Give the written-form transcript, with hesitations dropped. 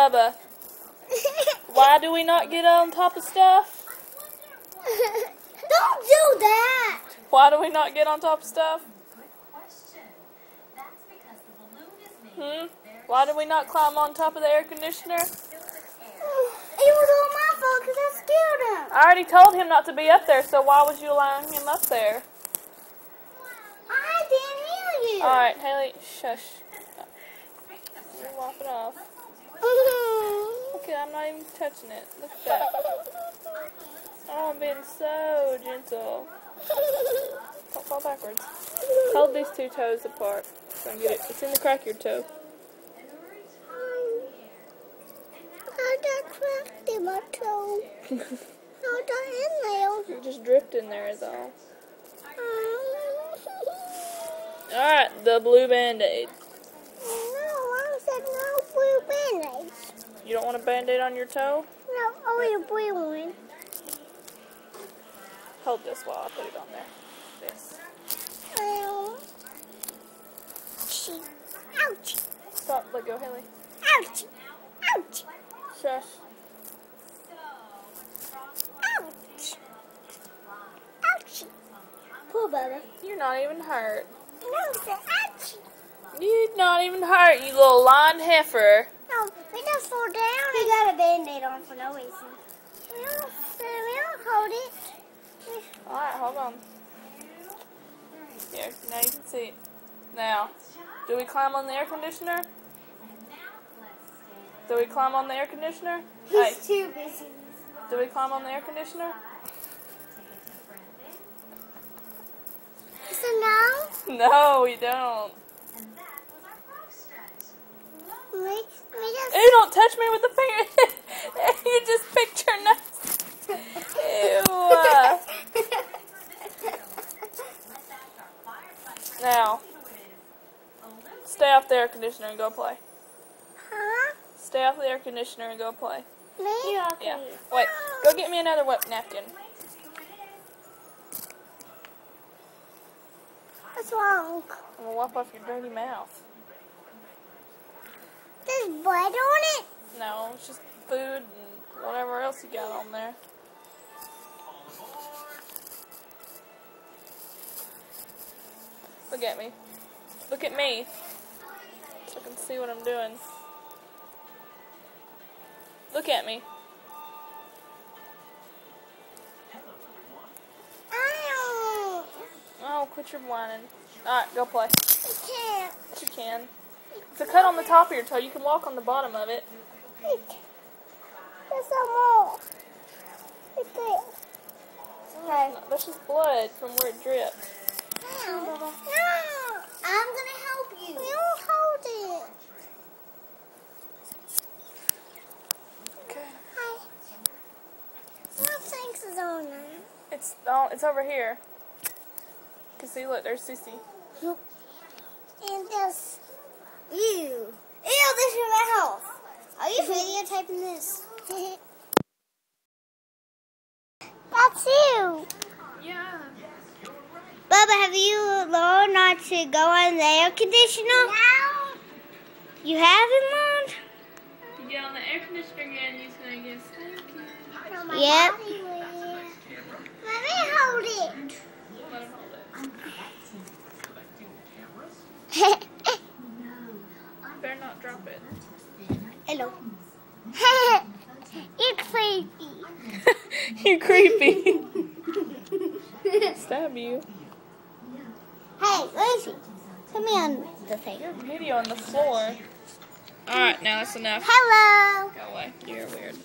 Bubba, why do we not get on top of stuff? Don't do that! Why do we not get on top of stuff? Why did we not climb on top of the air conditioner? It was all my fault because I scared him. I already told him not to be up there, so why was you allowing him up there? I didn't hear you. Alright, Haley, shush. You're walking off. Okay, I'm not even touching it. Look at that. Oh, I'm being so gentle. Don't fall backwards. Hold these two toes apart. So I can get it. It's in the crack of your toe. I got cracked in my toe. I got in there. You just dripped in there is all. Alright, the blue Band-Aid. No, I said no blue Band-Aids. You don't want a Band-Aid on your toe? No, only a blue one. Hold this while I put it on there. This. Ouchie. Ouch. Stop, let go, Haley. Ouch. Ouch. Shush. Ouch. Ouchie. Poor Bubba. You're not even hurt. No, it's an ouchie. You're not even hurt, you little lion heifer. No, we just fall down. We got a Band-Aid on for no reason. We don't hold it. Alright, hold on. Here, now you can see it. Now, do we climb on the air conditioner? Do we climb on the air conditioner? He's too busy. Do we climb on the air conditioner? So no? No, we don't. We just... Ew, don't touch me with the finger. You just picked your nose. Ew. Now, stay off the air conditioner and go play. Huh? Stay off the air conditioner and go play. Me? Yeah. Wait, go get me another wet napkin. What's wrong? I'm gonna wipe off your dirty mouth. There's blood on it? No, it's just food and whatever else you got on there. Look at me. Look at me. So I can see what I'm doing. Look at me. Ow! Oh, quit your whining. Alright, go play. I can't. Yes, you can. It's a cut on the top of your toe. You can walk on the bottom of it. There's some more. Right there. Okay. That's just blood from where it dripped. No. I'm going to help you. You hold it. Okay. Hi. What things is on there? It's over here. You can see, look, there's Sissy. And this. Ew. Ew, this is my mouth. Are you videotaping this? That's you. Yeah. Bubba, have you learned not to go on the air conditioner? No. You haven't learned? You get on the air conditioner again, you're going to get stinky. Yep. Let me hold it. Let him hold it. Better not drop it. Hello. You're creepy. You're creepy. Stab you. Hey, Lucy. Put me on the thing. Your video on the floor. Alright, now that's enough. Hello. Go away. You're weird.